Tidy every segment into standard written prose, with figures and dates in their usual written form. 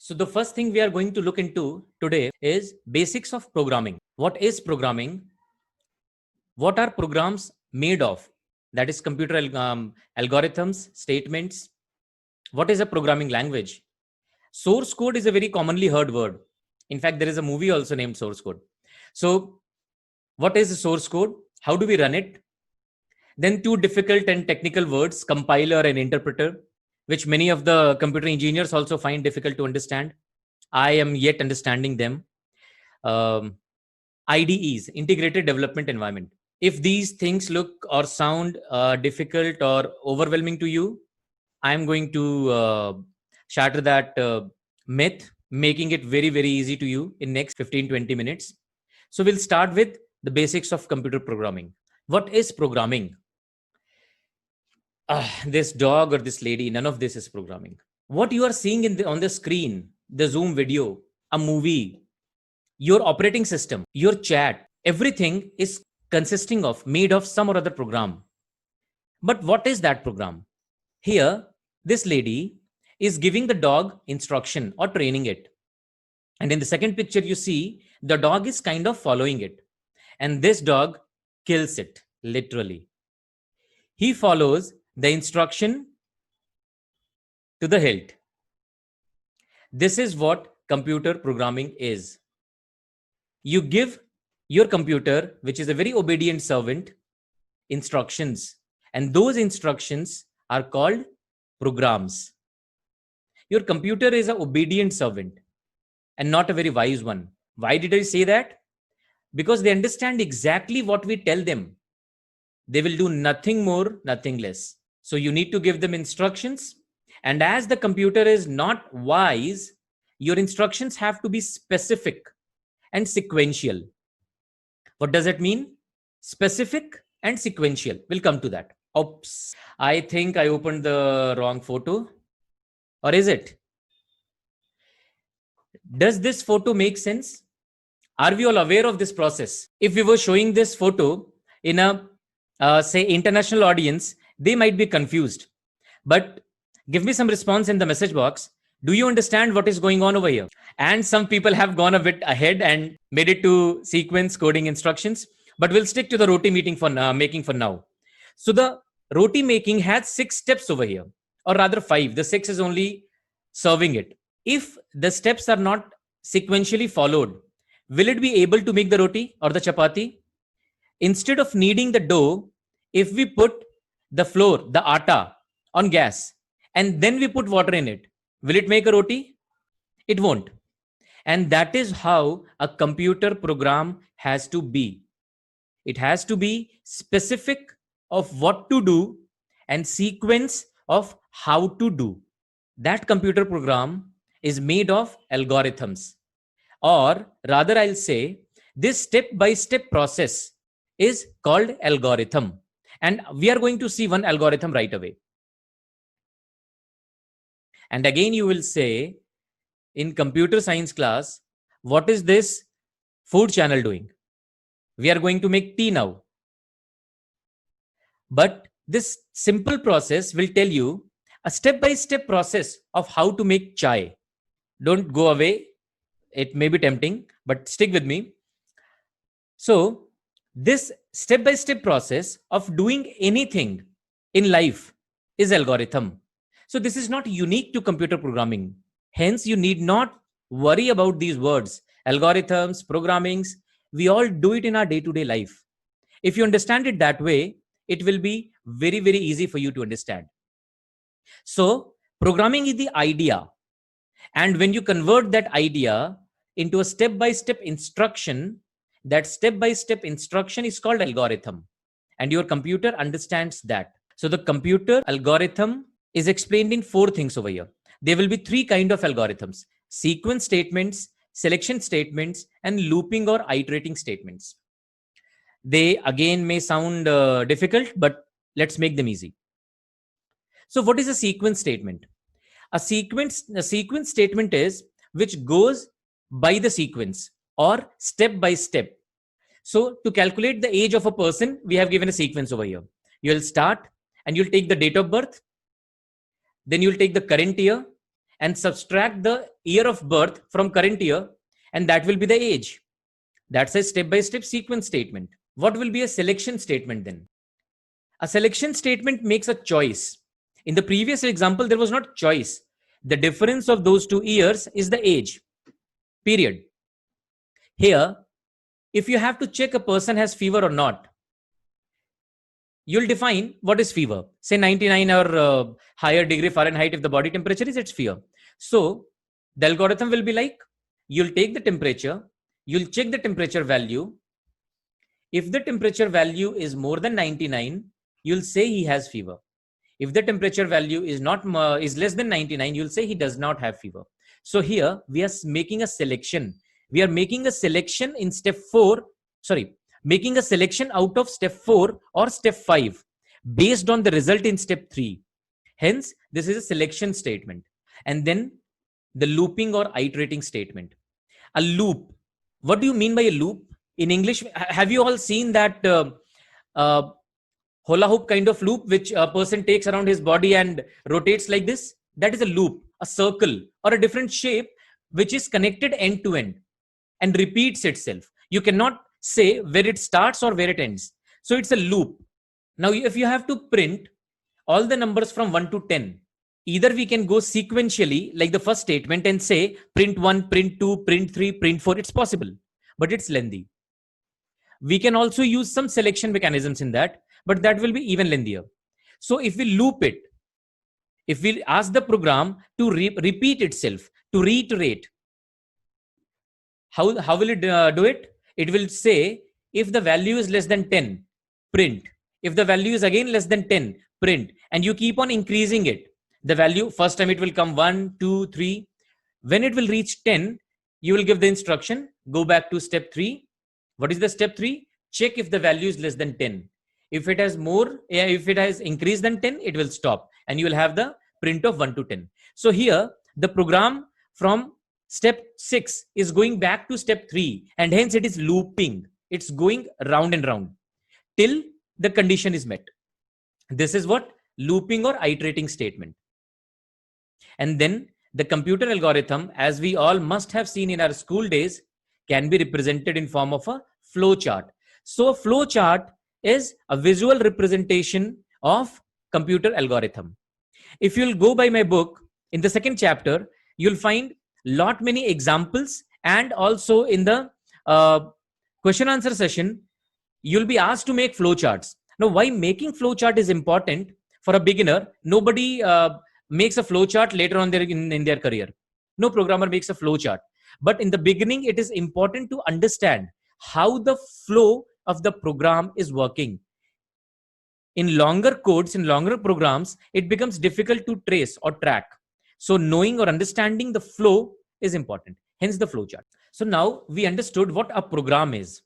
So the first thing we are going to look into today is basics of programming. What is programming? What are programs made of? That is computer algorithms, statements. What is a programming language? Source code is a very commonly heard word. In fact, there is a movie also named Source Code. So what is the source code? How do we run it? Then two difficult and technical words, compiler and interpreter, which many of the computer engineers also find difficult to understand. I am yet understanding them. IDEs, integrated development environment. If these things look or sound difficult or overwhelming to you, I'm going to shatter that myth, making it very, very easy to you in next 15-20 minutes. So we'll start with the basics of computer programming. What is programming? This dog or this lady, none of this is programming. What you are seeing on the screen, the Zoom video, a movie, your operating system, your chat, everything is made of some or other program. But what is that program? Here, this lady is giving the dog instruction or training it. And in the second picture, you see the dog is kind of following it. And this dog kills it, literally. He follows the instruction to the hilt. This is what computer programming is. You give your computer, which is a very obedient servant, instructions. And those instructions are called programs. Your computer is an obedient servant and not a very wise one. Why did I say that? Because they understand exactly what we tell them. They will do nothing more, nothing less. So you need to give them instructions. And as the computer is not wise, your instructions have to be specific and sequential. What does it mean? Specific and sequential. We'll come to that. Oops, I think I opened the wrong photo. Or is it? Does this photo make sense? Are we all aware of this process? If we were showing this photo in a, say, international audience, they might be confused. But give me some response in the message box. Do you understand what is going on over here? And some people have gone a bit ahead and made it to sequence coding instructions. But we'll stick to the roti making for now. So the roti making has 6 steps over here, or rather 5. The 6 is only serving it. If the steps are not sequentially followed, will it be able to make the roti or the chapati? Instead of kneading the dough, if we put the flour, the atta on gas, and then we put water in it, will it make a roti? It won't. And that is how a computer program has to be. It has to be specific of what to do and sequence of how to do. That computer program is made of algorithms. Or rather, I'll say this step-by-step process is called algorithm. And we are going to see one algorithm right away. And again, you will say, in computer science class, what is this food channel doing? We are going to make tea now. But this simple process will tell you a step-by-step process of how to make chai. Don't go away. It may be tempting, but stick with me. So this step-by-step process of doing anything in life is algorithm. So this is not unique to computer programming. Hence, you need not worry about these words. Algorithms, programmings, we all do it in our day-to-day life. If you understand it that way, it will be very, very easy for you to understand. So programming is the idea. And when you convert that idea into a step-by-step instruction, that step-by-step instruction is called algorithm. And your computer understands that. So the computer algorithm is explained in 4 things over here. There will be 3 kinds of algorithms: sequence statements, selection statements, and looping or iterating statements. They again may sound difficult, but let's make them easy. So what is a sequence statement? A sequence statement is which goes by the sequence or step by step. So to calculate the age of a person, we have given a sequence over here. You'll start and you'll take the date of birth. Then you'll take the current year and subtract the year of birth from current year, and that will be the age. That's a step-by-step sequence statement. What will be a selection statement then? A selection statement makes a choice. In the previous example, there was not choice. The difference of those 2 years is the age, period. Here, if you have to check a person has fever or not, you'll define what is fever. Say 99 or higher degree Fahrenheit, if the body temperature is, it's fever. So the algorithm will be like, you'll take the temperature, you'll check the temperature value. If the temperature value is more than 99, you'll say he has fever. If the temperature value is is less than 99, you'll say he does not have fever. So here we are making a selection. We are making a selection in step 4, making a selection out of step 4 or step 5 based on the result in step 3. Hence, this is a selection statement. And then the looping or iterating statement. A loop. What do you mean by a loop? In English, have you all seen that hula hoop kind of loop which a person takes around his body and rotates like this? That is a loop, a circle or a different shape which is connected end to end and repeats itself. You cannot say where it starts or where it ends. So it's a loop. Now, if you have to print all the numbers from 1 to 10, either we can go sequentially like the first statement and say print 1, print 2, print 3, print 4. It's possible, but it's lengthy. We can also use some selection mechanisms in that, but that will be even lengthier. So if we loop it, if we ask the program to repeat itself, to reiterate, how will it do it? It will say, if the value is less than 10, print. If the value is again less than 10, print. And you keep on increasing it. The value, first time it will come 1, 2, 3. When it will reach 10, you will give the instruction, go back to step 3. What is the step 3? Check if the value is less than 10. If it has if it has increased than 10, it will stop. And you will have the print of 1 to 10. So here, the program from step 6 is going back to step 3. And hence it is looping. It's going round and round till the condition is met. This is what looping or iterating statement. And then the computer algorithm, as we all must have seen in our school days, can be represented in form of a flow chart. So a flow chart is a visual representation of computer algorithm. If you'll go by my book, in the second chapter, you'll find lot many examples, and also in the question answer session, you'll be asked to make flow charts. Now, why making flow chart is important for a beginner? Nobody makes a flow chart later on in their career. No programmer makes a flow chart. But in the beginning, it is important to understand how the flow of the program is working. In longer codes, in longer programs, it becomes difficult to trace or track. So knowing or understanding the flow is important. Hence the flow chart. So now we understood what a program is.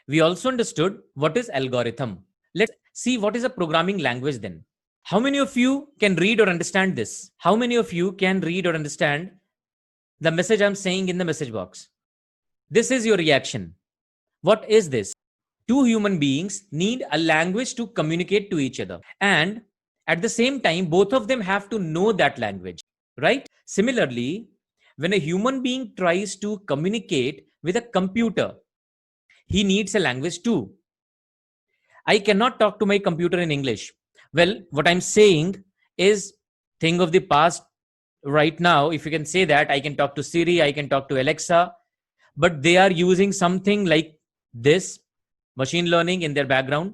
We also understood what is algorithm. Let's see what is a programming language then. How many of you can read or understand this? How many of you can read or understand the message I'm saying in the message box? This is your reaction. What is this? Two human beings need a language to communicate to each other. And at the same time, both of them have to know that language, right? Similarly, when a human being tries to communicate with a computer, he needs a language too. I cannot talk to my computer in English. Well, what I'm saying is thing of the past. Right now, if you can say that, I can talk to Siri, I can talk to Alexa, but they are using something like this, machine learning in their background.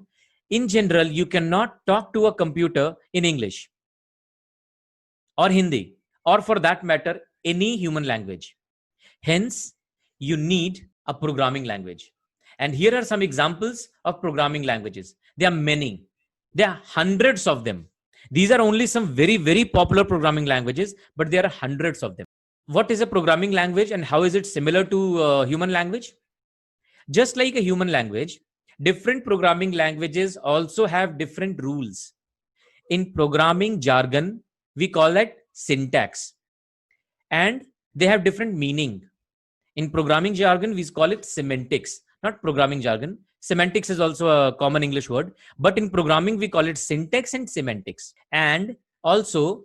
In general, you cannot talk to a computer in English or Hindi, or for that matter, any human language. Hence, you need a programming language. And here are some examples of programming languages. There are many. There are hundreds of them. These are only some very, very popular programming languages, but there are hundreds of them. What is a programming language and how is it similar to human language? Just like a human language, different programming languages also have different rules. In programming jargon, we call that syntax. And they have different meaning. In programming jargon, we call it semantics, not programming jargon. Semantics is also a common English word, but in programming, we call it syntax and semantics. And also,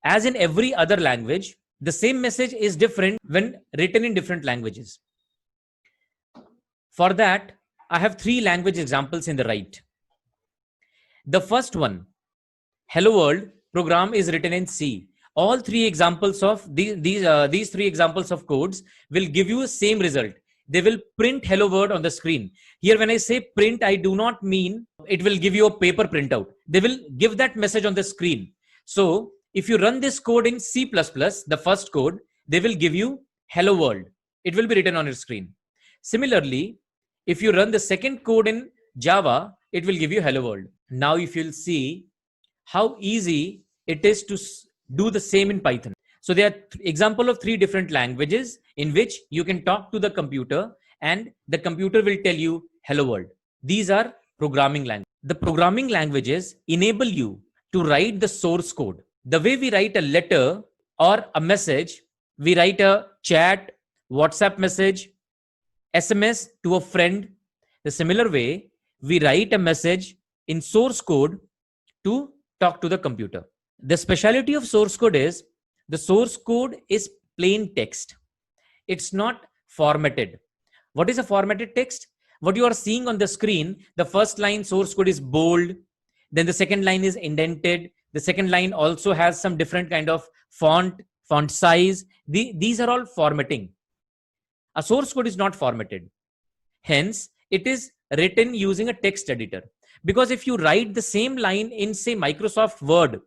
as in every other language, The same message is different when written in different languages. For that, I have 3 language examples in the right. The first one, Hello World program is written in C. All 3 examples of these 3 examples of codes will give you the same result. They will print Hello World on the screen. Here, when I say print, I do not mean it will give you a paper printout. They will give that message on the screen. So if you run this code in C++, the first code, they will give you Hello World. It will be written on your screen. Similarly, if you run the second code in Java, it will give you Hello World. Now, if you'll see how easy it is to do the same in Python. So there are example of 3 different languages in which you can talk to the computer and the computer will tell you hello world. These are programming languages. The programming languages enable you to write the source code. The way we write a letter or a message, we write a chat, WhatsApp message, SMS to a friend. The similar way, we write a message in source code to talk to the computer. The specialty of source code is the source code is plain text. It's not formatted. What is a formatted text? What you are seeing on the screen, the first line source code is bold. Then the second line is indented. The second line also has some different kind of font size. These are all formatting. A source code is not formatted. Hence, it is written using a text editor. Because if you write the same line in, say, Microsoft Word,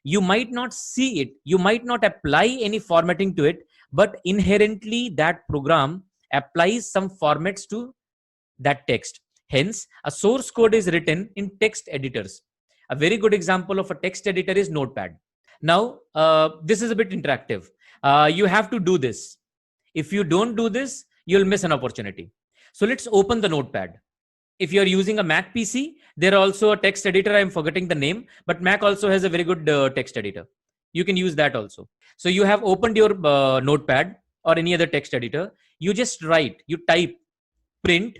you might not see it. You might not apply any formatting to it, but inherently that program applies some formats to that text. Hence, a source code is written in text editors. A very good example of a text editor is Notepad. Now, this is a bit interactive. You have to do this. If you don't do this, you'll miss an opportunity. So let's open the Notepad. If you're using a Mac PC, there are also a text editor. I'm forgetting the name, but Mac also has a very good text editor. You can use that also. So you have opened your Notepad or any other text editor. You just write, you type print.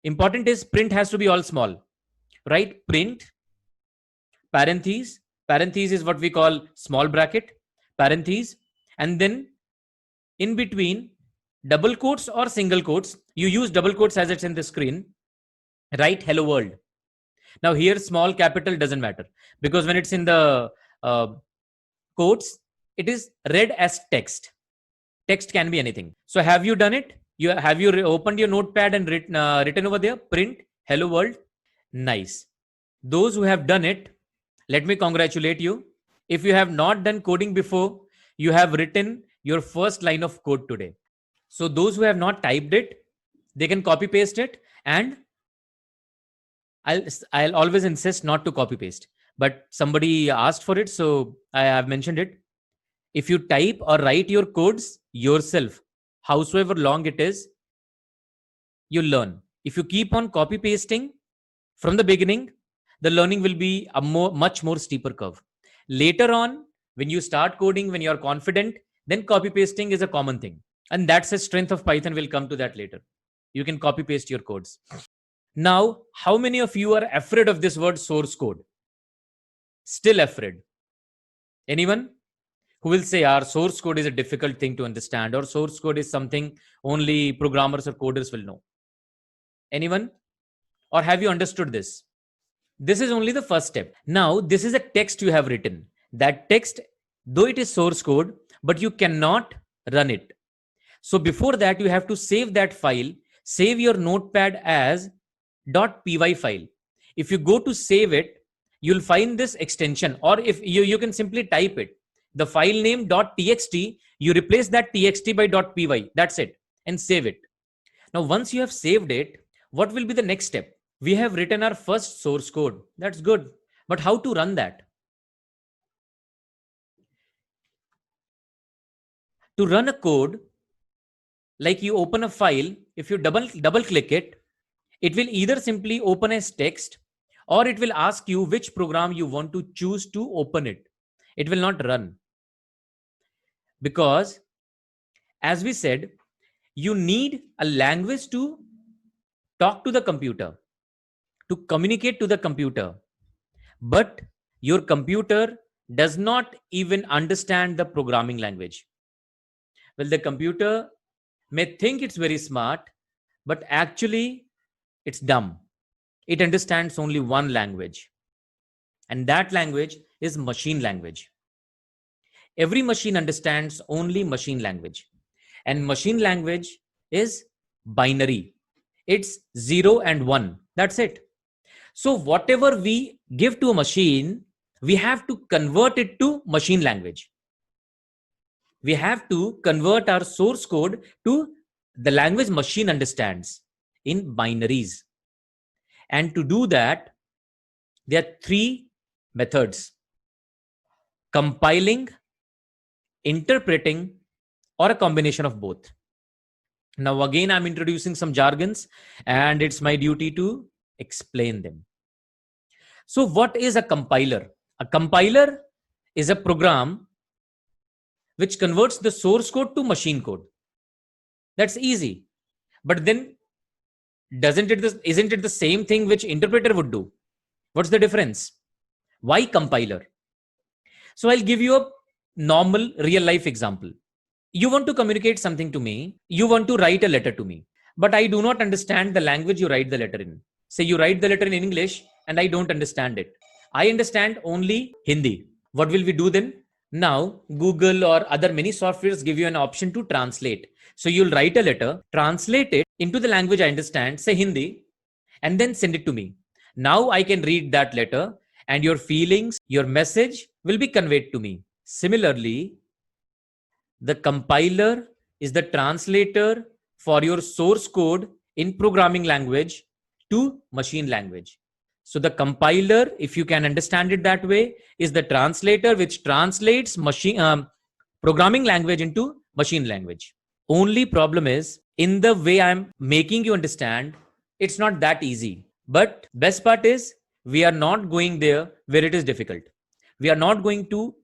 Important is print has to be all small. Write print, parentheses. Parentheses is what we call small bracket, parentheses. And then in between, double quotes or single quotes. You use double quotes as it's in the screen. Write hello world. Now here small capital doesn't matter because when it's in the quotes, it is read as text. Text can be anything. So have you done it? Have you opened your Notepad and written over there print hello world? Nice. Those who have done it, let me congratulate you. If you have not done coding before, you have written your first line of code today. So those who have not typed it, they can copy paste it, and I'll always insist not to copy paste, but somebody asked for it, so I have mentioned it. If you type or write your codes yourself, howsoever long it is, you'll learn. If you keep on copy pasting from the beginning, the learning will be a much more steeper curve. Later on, when you start coding, when you're confident, then copy pasting is a common thing. And that's the strength of Python. We'll come to that later. You can copy paste your codes. Now, how many of you are afraid of this word source code? Still afraid? Anyone who will say our source code is a difficult thing to understand, or source code is something only programmers or coders will know? Anyone? Or have you understood this? This is only the first step. Now, this is a text you have written. That text, though it is source code, but you cannot run it. So before that, you have to save that file. Save your Notepad as .py file. If you go to save it, you'll find this extension, or if you can simply type it. The file name .txt, you replace that txt by .py. That's it. And save it. Now, once you have saved it, what will be the next step? We have written our first source code. That's good. But how to run that? To run a code, like you open a file, if you double click it, it will either simply open as text, or it will ask you which program you want to choose to open it. It will not run. Because, as we said, you need a language to talk to the computer, to communicate to the computer. But your computer does not even understand the programming language. Well, the computer may think it's very smart, but actually it's dumb. It understands only one language, and that language is machine language. Every machine understands only machine language, and machine language is binary. It's 0 and 1. That's it. So whatever we give to a machine, we have to convert it to machine language. We have to convert our source code to the language machine understands in binaries. And to do that, there are three methods: compiling, interpreting, or a combination of both. Now, again, I'm introducing some jargons, and it's my duty to explain them. So, what is a compiler? A compiler is a program which converts the source code to machine code. That's easy. But then, isn't it the same thing which interpreter would do? What's the difference? Why compiler? So, I'll give you a normal real life example. You want to communicate something to me. You want to write a letter to me, but I do not understand the language you write the letter in. Say you write the letter in English and I don't understand it. I understand only Hindi. What will we do then? Now, Google or other many softwares give you an option to translate. So you'll write a letter, translate it into the language I understand, say Hindi, and then send it to me. Now I can read that letter and your feelings, your message will be conveyed to me. Similarly, the compiler is the translator for your source code in programming language to machine language. So the compiler, if you can understand it that way, is the translator which translates programming language into machine language. Only problem is, in the way I'm making you understand, it's not that easy. But best part is, we are not going there where it is difficult. We are not going to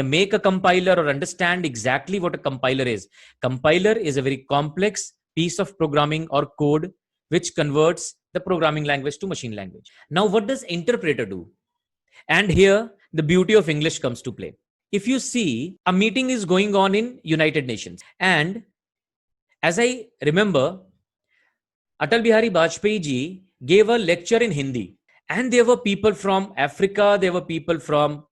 make a compiler or understand exactly what a compiler is. Compiler is a very complex piece of programming or code which converts the programming language to machine language. Now, what does interpreter do? And here, the beauty of English comes to play. If you see, a meeting is going on in United Nations. And as I remember, Atal Bihari Vajpayee ji gave a lecture in Hindi. And there were people from Africa, there were people from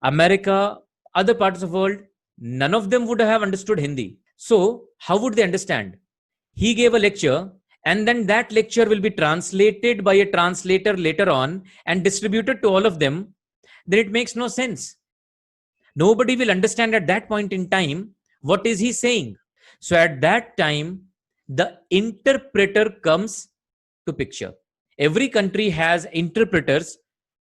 America, other parts of the world. None of them would have understood Hindi. So how would they understand? He gave a lecture, and then that lecture will be translated by a translator later on and distributed to all of them. Then it makes no sense. Nobody will understand at that point in time what is he saying. So at that time, the interpreter comes to picture. Every country has interpreters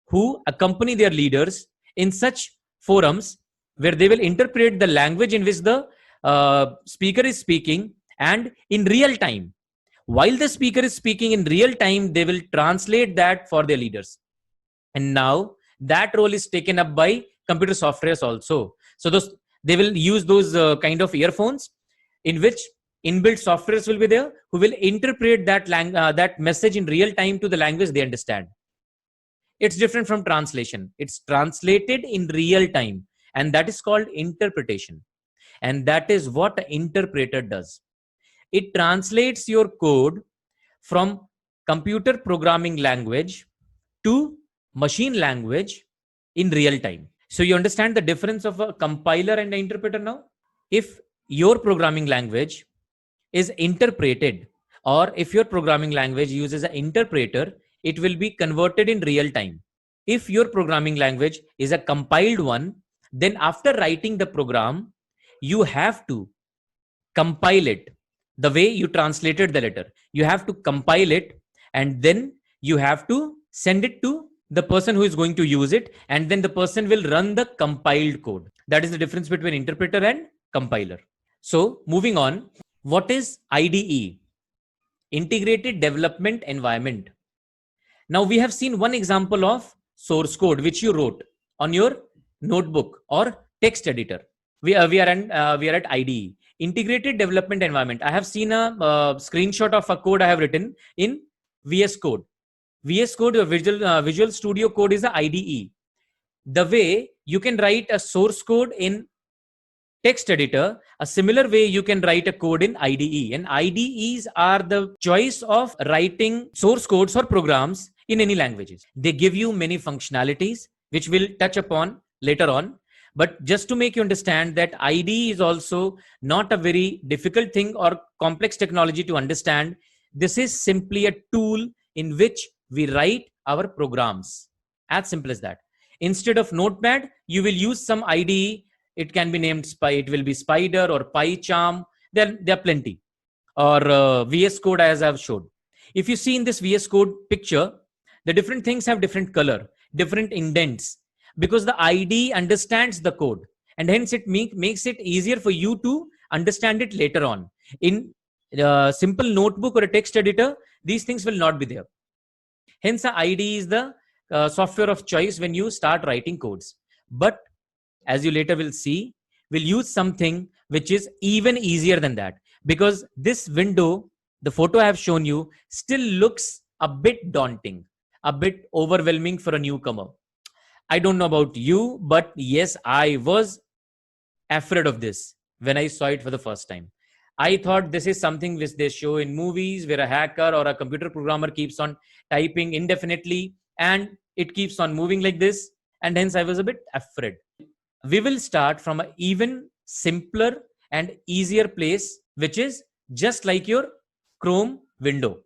who accompany their leaders in such forums where they will interpret the language in which the speaker is speaking, and in real time. While the speaker is speaking in real time, they will translate that for their leaders. And now that role is taken up by computer softwares also. So they will use those kind of earphones in which inbuilt softwares will be there who will interpret that message in real time to the language they understand. It's different from translation. It's translated in real time, and that is called interpretation. And that is what an interpreter does. It translates your code from computer programming language to machine language in real time. So you understand the difference of a compiler and an interpreter now? If your programming language is interpreted, or if your programming language uses an interpreter, it will be converted in real time. If your programming language is a compiled one, then after writing the program, you have to compile it the way you translated the letter. You have to compile it, and then you have to send it to the person who is going to use it, and then the person will run the compiled code. That is the difference between interpreter and compiler. So moving on, what is IDE? Integrated Development Environment. Now we have seen one example of source code which you wrote on your notebook or text editor. We are at IDE, Integrated Development Environment. I have seen a screenshot of a code I have written in VS Code. VS Code, Visual Studio Code, is a IDE. The way you can write a source code in text editor. A similar way you can write a code in IDE, and IDEs are the choice of writing source codes or programs in any languages. They give you many functionalities which we'll touch upon later on, but just to make you understand that IDE is also not a very difficult thing or complex technology to understand. This is simply a tool in which we write our programs, as simple as that. Instead of Notepad, you will use some IDE. It can be named it will be Spider or PyCharm. There are plenty, or VS Code, as I've showed. If you see in this VS Code picture, the different things have different color, different indents, because the IDE understands the code, and hence it makes it easier for you to understand it later on. In simple notebook or a text editor, these things will not be there. Hence, the IDE is the software of choice when you start writing codes. But as you later will see, we'll use something which is even easier than that, because this window, the photo I have shown you, still looks a bit daunting, a bit overwhelming for a newcomer. I don't know about you, but yes, I was afraid of this when I saw it for the first time. I thought this is something which they show in movies where a hacker or a computer programmer keeps on typing indefinitely and it keeps on moving like this, and hence I was a bit afraid. We will start from an even simpler and easier place, which is just like your Chrome window.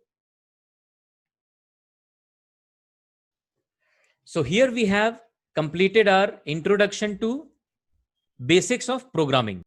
So here we have completed our introduction to basics of programming.